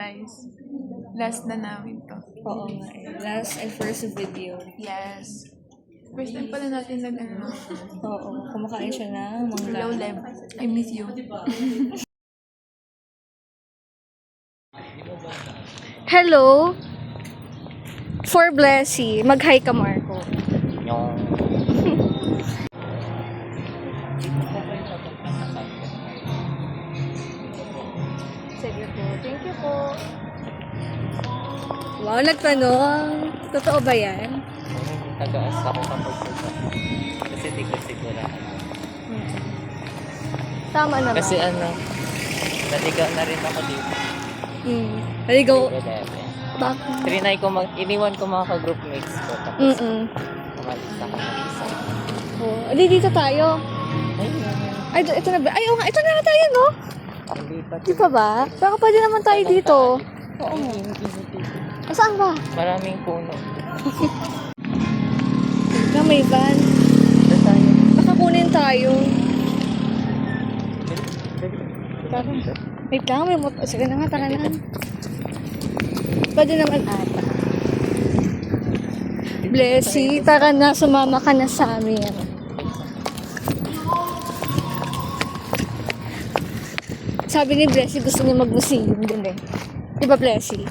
Guys, last na namin to. Oo nga eh. Last and first video. Yes. First time pala natin nag-ano. Oo. Kumakain siya na Hello, mangga. Leb. I miss you. Hello! For Blessy. Mag-hi ka, Marco. Sige po. Thank you po. Wow, nagtanong. Totoo ba yan? Tagas ako kapag kasi di ko sigurado. Tama naman. Kasi naligaw na rin ako dito. Naligaw. Eleven. Bakit? Trinay ko iniwan ko mga ka-group mates ko. Tapos umalis ako mag-isa. Oh, dito tayo. Ay, ito na ba? Ay, oo nga, ito na tayo, no? Hindi pa. Di pa ba? Baka pwede naman tayo dito. Oo. Saan ba? Maraming puno. Na may van. Ito tayo. Baka kunin tayo. Wait lang, may motor. Sige na nga, tara na. Pwede naman ata. Blessy, tara na, sumama ka na sa amin. Sabi ni Blessy, gusto niya mag-museum din eh. Di ba, Blessy?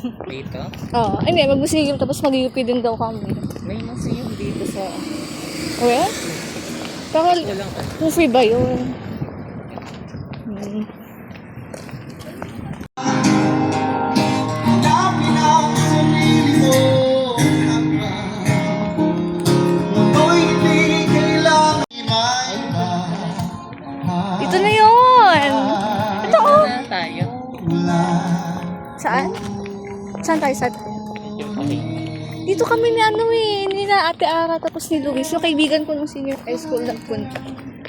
Dito? Oo. Ay, hindi, mag-museum tapos mag-UP din daw kami. May museum dito sa... Okay? Pero, Walang kung free ba yun? Ito na yun! Ito oh! na tayo. Saan? Saan tayo sa... Yung pali. Dito kami ni ni na Ate Ara tapos ni Luis. Yung kaibigan ko nung senior high school nagpunta.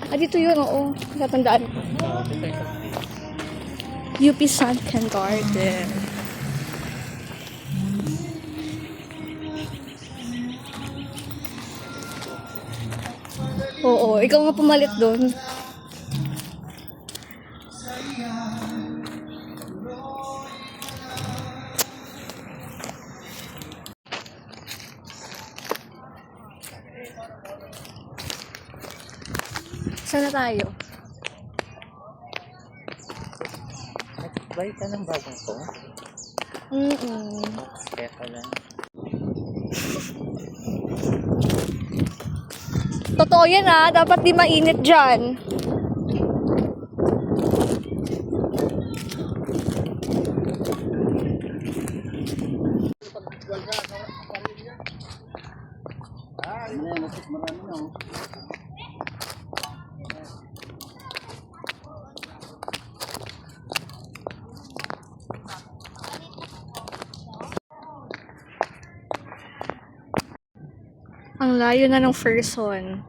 Ah, dito yun, oo. Natandaan ko. UP Sunken Garden. Oo, ikaw nga pumalit doon. Saan na tayo? Nag-buy ka ng bagong phone? Kaya pala. Totoo yan ah, dapat di mainit dyan. Ang layo na ng person.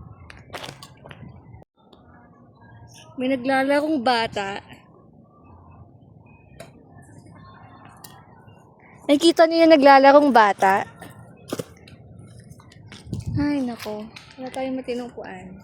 May naglalarong bata. Nakikita niyo yung naglalarong bata? Ay, nako. Wala tayong matinungkuan.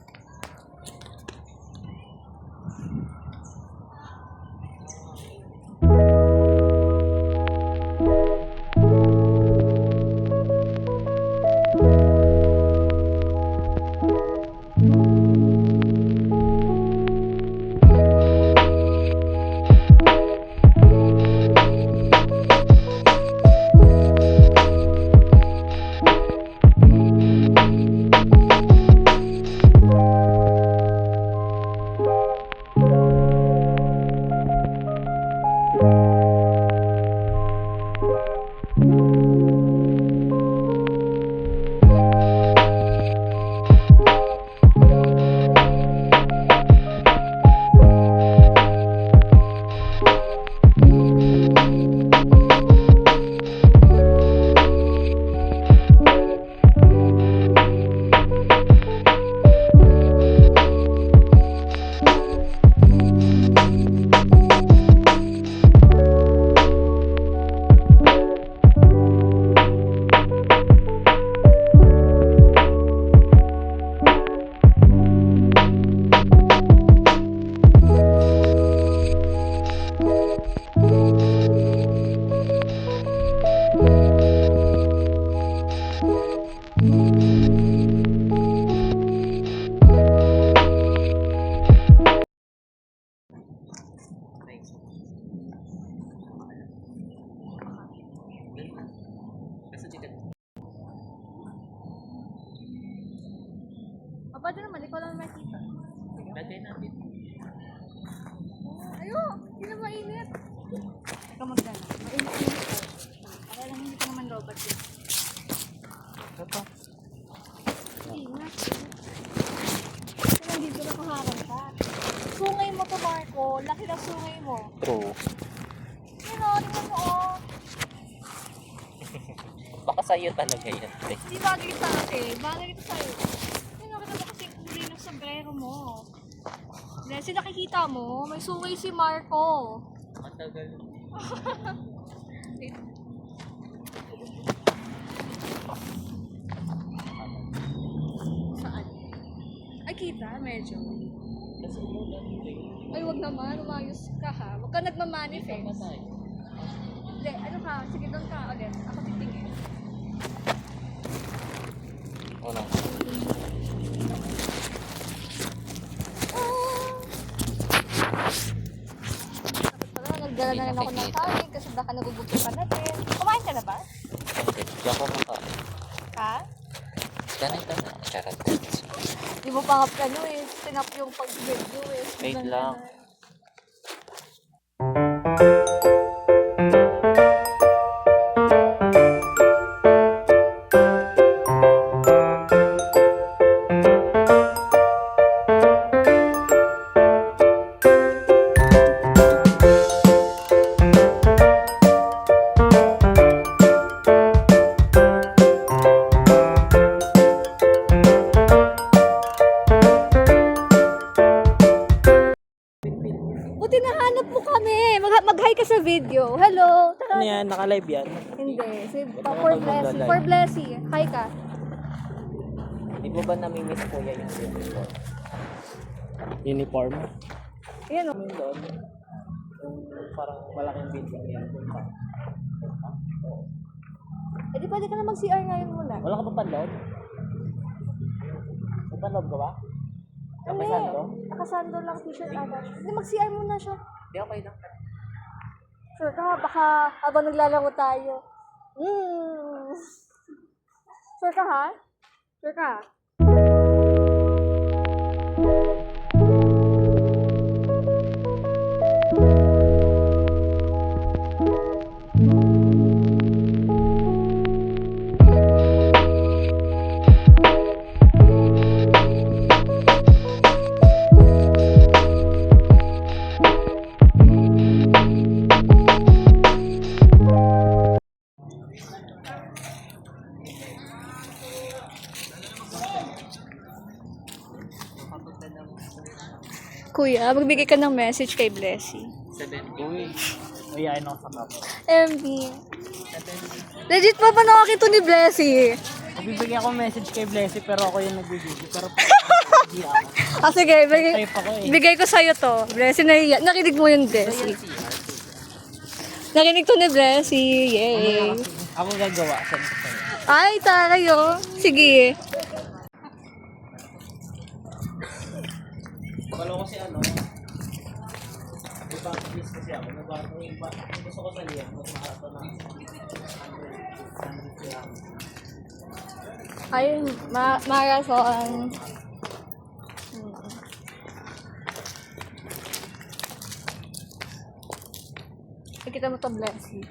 lang makita. Lagay natin. Ayun, hindi na mainit. Ikaw magdala. Mainit po. Para lang hindi ka naman robot yun. Ito. Ingat. Kasi nandito na kuharap ka. Sungay mo to, Marco. Laki na sungay mo. True. Yun o, tingnan mo o. Baka sa'yo talaga yan. Hindi bagay sa akin. Bagay ito sa'yo. Yun o, kita mo kasi yung kulay ng sombrero mo. Kasi nakikita mo, may sungay si Marco. Matagal. Saan? Ay, kita, medyo. Kasi umulan. Ay, wag naman, umayos ka ha. Huwag ka nagmamanifest. Hindi, ano ka, sige doon ka ulit. Ako titingin. Wala. Tapos pala, nagdala na rin ako ng kanin kasi baka nagugutom ka na din. Kumain ka na ba? Hindi ako maka. Ha? Ganito na. Charot. Di mo pa nga ano eh, tinap yung pag-video eh. Wait Ganun lang. na. Buti nahanap mo kami. Mag-hi ka sa video. Hello. Tara. Ano yan? Naka-live yan? Hindi. Si For Blessy. For Blessy. Hi ka. Hindi mo ba namimiss kuya yung uniform? Uniform? Yan o. Yung doon, yung parang malaking building yan. Eh di pwede ka na mag-CR ngayon muna. Wala ka ba panloob? May panloob ka ba? Hindi. Nakasando? Nakasando lang t-shirt ata. Hindi mag-CR muna siya. Hindi, okay lang. Sure ka, baka habang naglalaro tayo. Sure ka ha? Sure ka? Kuya, magbigay ka ng message kay Blessy. 7. Uy. Uyain ako sa top. MB. Legit pa nakakita ni Blessy? Magbibigay ako message kay Blessy pero ako yung nagbibigay. Pero hindi ako. Ah, sige. Type ako eh. Bigay ko sa'yo to. Blessy, nakinig mo yun, Blessy. Nakinig to ni Blessy. Yay. Ako gagawa. Saan ko sa'yo? Ay, tayo. Sige. Pagkalo kasi ano, iba-list kasi ako. Nagbago yung iba. Kung gusto ko sa liyan, mas marato na. Ay, marathon. Kita mo to, Blessy.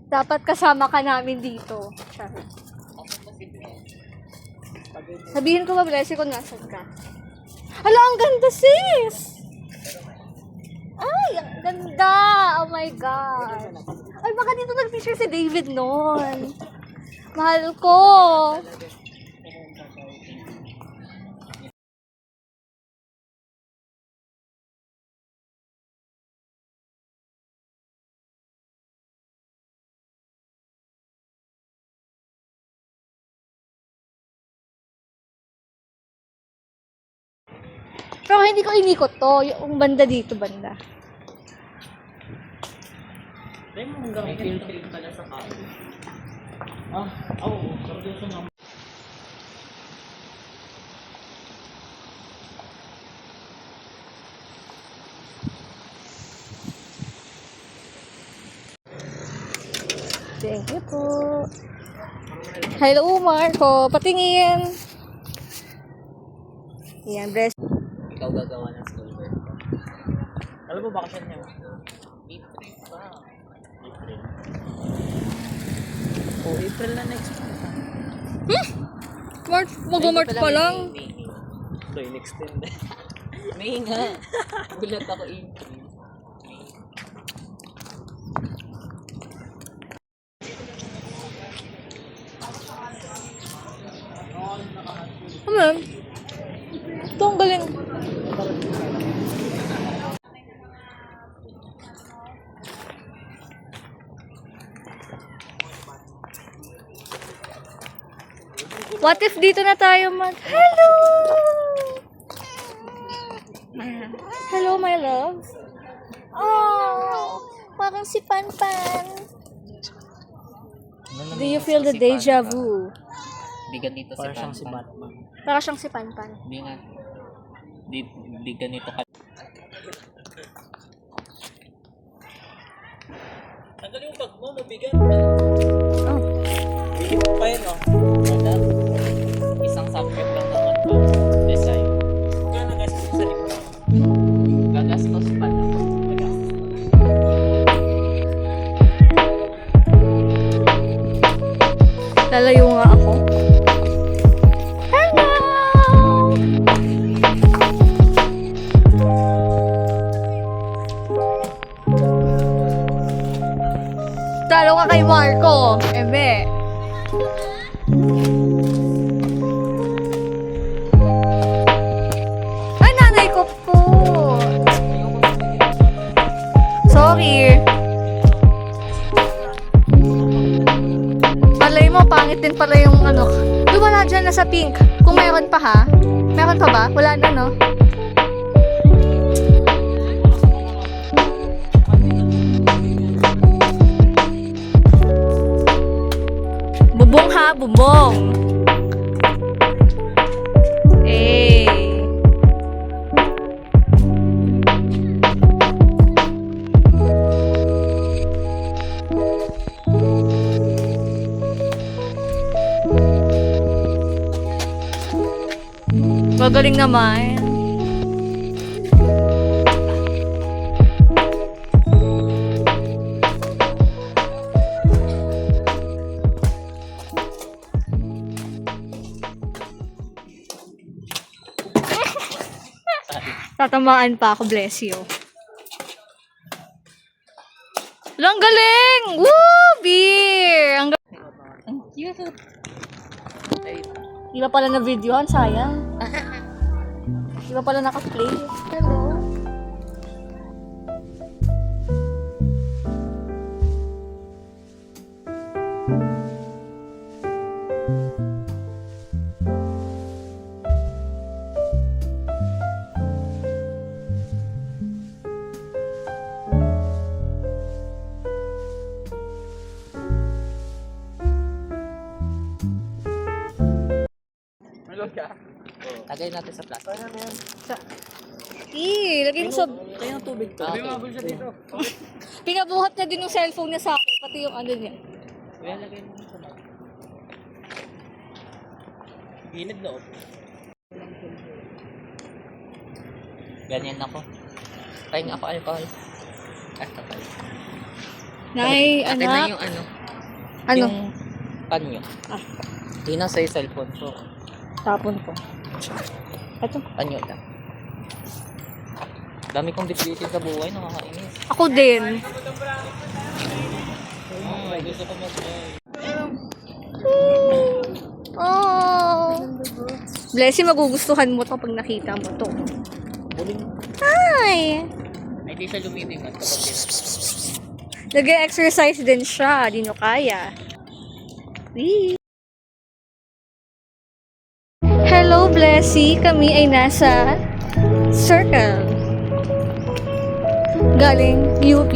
Dapat kasama ka namin dito. Charot. Sabihin ko ba, Blessy, kung nasan ka? Hala, ang ganda, sis! Ay, ang ganda! Oh my God! Ay, baka dito nag-picture si David noon. Mahal ko! Pero hindi ko inikot to. Yung banda dito, banda. Tayo mo hanggang May field trip pala sa kami. Oo. Seryoso nga. Thank you po. Hello, Marco. Patingin. Yan, bless. Ikaw gagawa ng school work. Alam mo, bakasyon niya. April pa. April. Oh, April na next month. March, mag-March pa lang. May. So, in-extend. May nga. Gulat ako April. Ano yan? Ito ang galing. What if dito na tayo Hello! Hello, my love. Oh, parang si Panpan. Do you feel the deja vu? Di ganito si Para siyang si Panpan. Batman. Para siyang si Panpan. Di nga. Di ganito ka. Tanggalin yung bag mo, mabigat. Oh. Bili mo pa yun, oh. Isang subject lang naman po. Design. Kaya nagastos mo sa likod. Gagastos pa na. Lalayo nga ako. Hello! Talo ka kay Marco. Ebe. Ay, nanay ko po. Sorry. Palay mo, pangit din pala yung ano. Doon wala dyan, nasa pink. Kung meron pa ha? Meron pa ba? Wala na, no? Bubong ha, bubong. Eh. Magaling naman. Tatamaan pa ako, bless you. Ang galing! Woo! Beer! Ang Cute. Di ba pala na-videohan? Sayang. Di ba pala naka-play? Hello. Melon ka? Lagay natin sa plastic. Lagay mo sa... Kaya yung tubig to. Okay. Mabul siya dito. Pinabuhat niya din yung cellphone niya sa akin, pati yung ano niya. Kuya, lagay mo sa bag. Gilid na, oh. Ganyan ako. Pahinga ako alcohol. Alcohol. Nay, Akin na anak. yung ano. Ano? Yung panyo. Ah. Di na sa cellphone ko. Tapon ko. Ito. Panyo lang. Dami kong depleted sa buhay, nakakainis. Ako din. Gusto ko Oh. Blessy, magugustuhan mo to pag nakita mo to. Hi! Ay, di siya lumilingat kapag Nag-exercise din siya. Di nyo kaya. Wee. Hello, Blessy. Kami ay nasa Circle. Galing UP.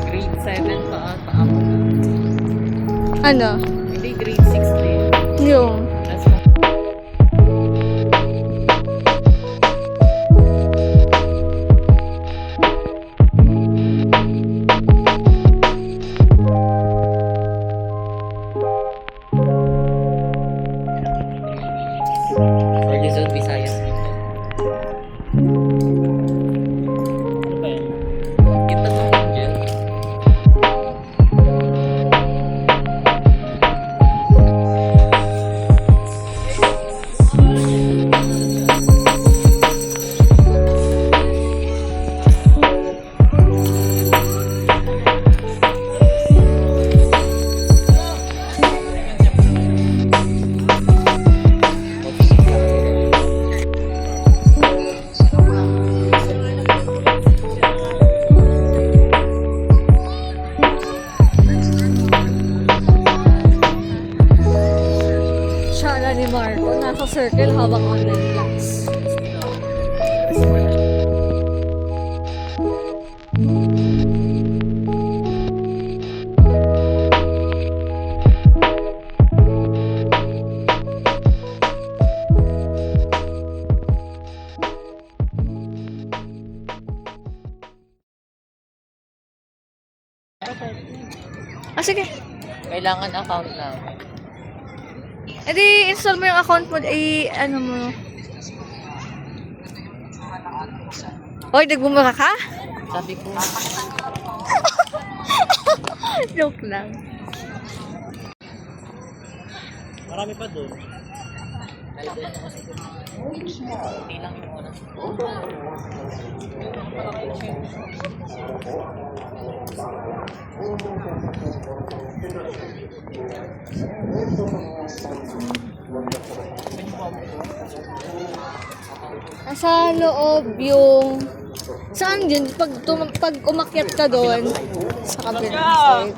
grade 7 pa ata ako. Ano? Hindi, grade 6 din. Yung. That's for Luzon, Visayas. online class. Ah, sige. Kailangan account namin. E di, install mo yung account mo, ano mo. Hoy, nagbumura ka? Sabi ko, Joke lang. Marami pa doon. nalagay na kasi ko. Hindi lang yung oras. Nasa loob yung... Saan yun? Pag umakyat ka doon, sa kabilang side.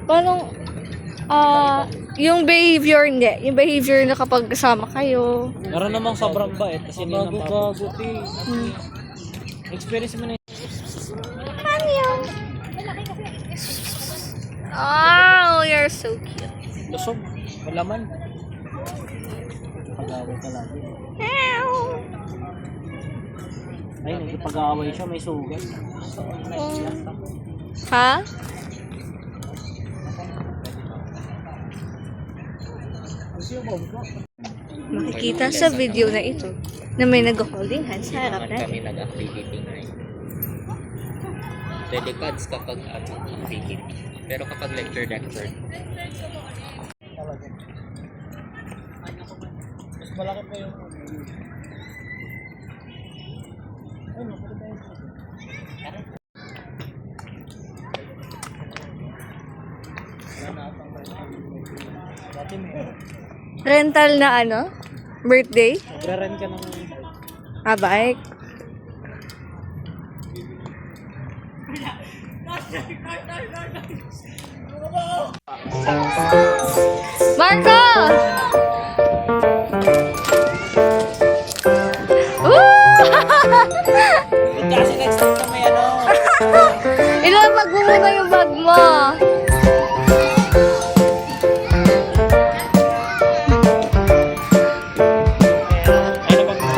Paano, yung behavior, hindi. Yung behavior na kapag kasama kayo. Meron namang sobrang bait kasi bago experience mo na yun. Ano yun? Oh, you're so cute. Lusog, malaman. Pag-away ka lagi. Ay, nagpag-away siya, may sugat. Ha? Makikita sa video na ito na may nag-holding hands sa harap Naman kami natin. nag-activity ngayon. Pwede cards kapag activity. Pero kapag lecture. Mas malaki pa yung... Ay, no, pwede tayo. Dati may... Rental na ano? Birthday? Magre-rent ka ng... Ah, bike? Marco! Kasi next time na may ano... Ilapag mo muna yung bag mo.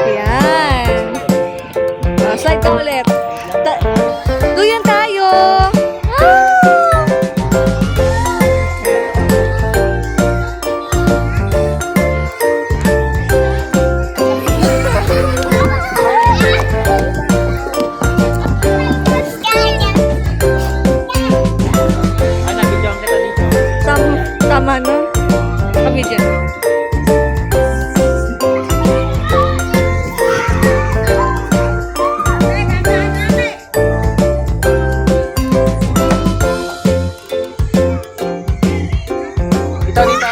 Yan. Oh, slide ka ulit. Duyan tayo. Ah! Ay, nabidyoan kita dito. Tama na. Kami dyan. Dito, dito.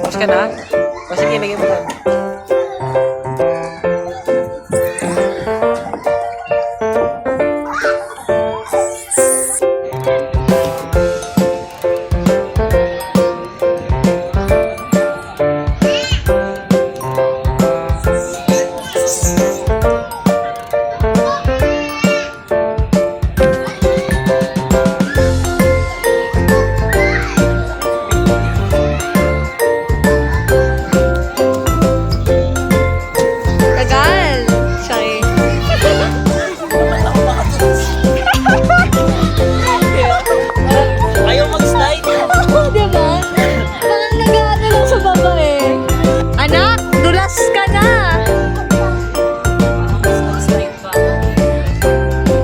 Tapos ka na? O sige, lagyan mo lang. Tagal. Sorry. Ayaw mag-slide. Diba? Parang nag-ano lang sa baba eh. Anak, dulas ka na.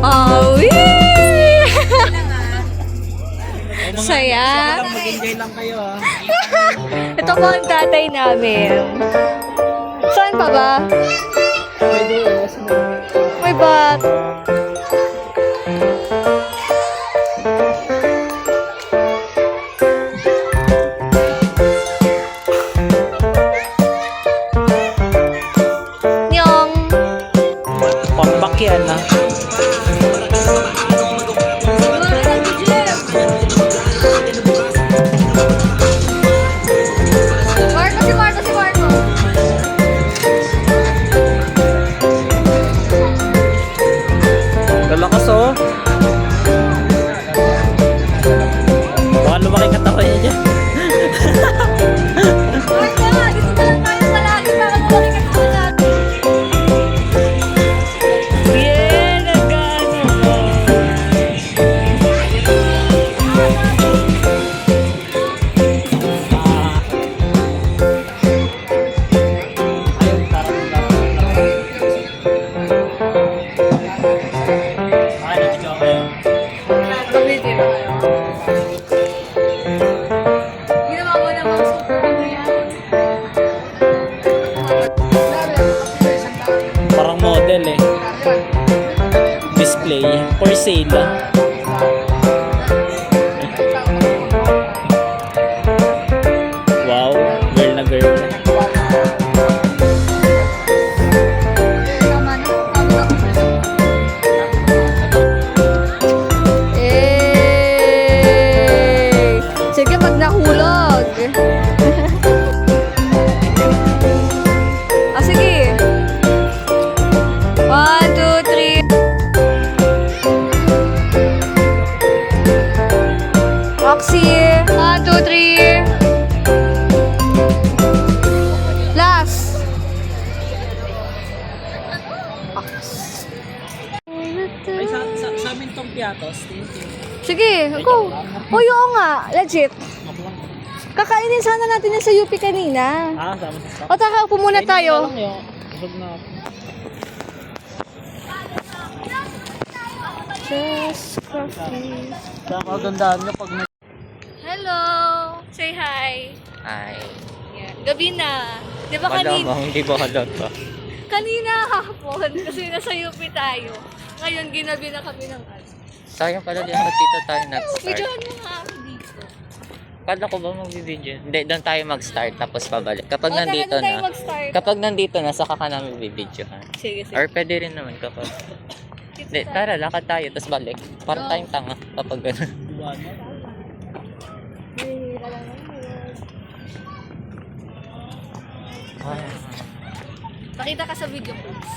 Awi! Saya. Mag-enjoy lang kayo ha. Ito po ang tatay namin. Saan pa ba? Pwede May bat. Nyong. Pambak yan ha. Mag-video na kayo. Ginawa mo na mga super ano yan. Parang model eh. Display. For sale lang. Wow. Girl na girl. Tama na. Sige, pag nahulog. Sige. 1, 2, 3. Roxy. 1, 2, 3. Last. Ay, sa amin tong piatos. Thank you. Sige, go. O, oo nga. Legit. Ako lang. Kakainin sana natin yan sa UP kanina. Sama sa stock. O, taka, upo muna tayo. Kainin na lang yun. Busog na ako. Just coffee. Kakagandaan niya pag Hello! Say hi. Ay. Yan. Gabi na. Di ba Wala kanina? mo, hindi ko halata. Kanina hapon kasi nasa UP tayo. Ngayon ginabi na kami ng ano. Sayang pala din ako dito tayo nag-start. Videohan mo nga ako dito. Kala ko ba mag-video? Hindi, doon tayo mag-start tapos pabalik. Kapag O, nandito saka na tayo na, mag-start. kapag nandito na, saka ka namin bibidyohan. Sige, sige. Or pwede rin naman kapag... Hindi, tara, lakad tayo, tapos balik. Parang Go. tayong tanga kapag gano'n. Hihira lang naman. Pakita ka sa video, please.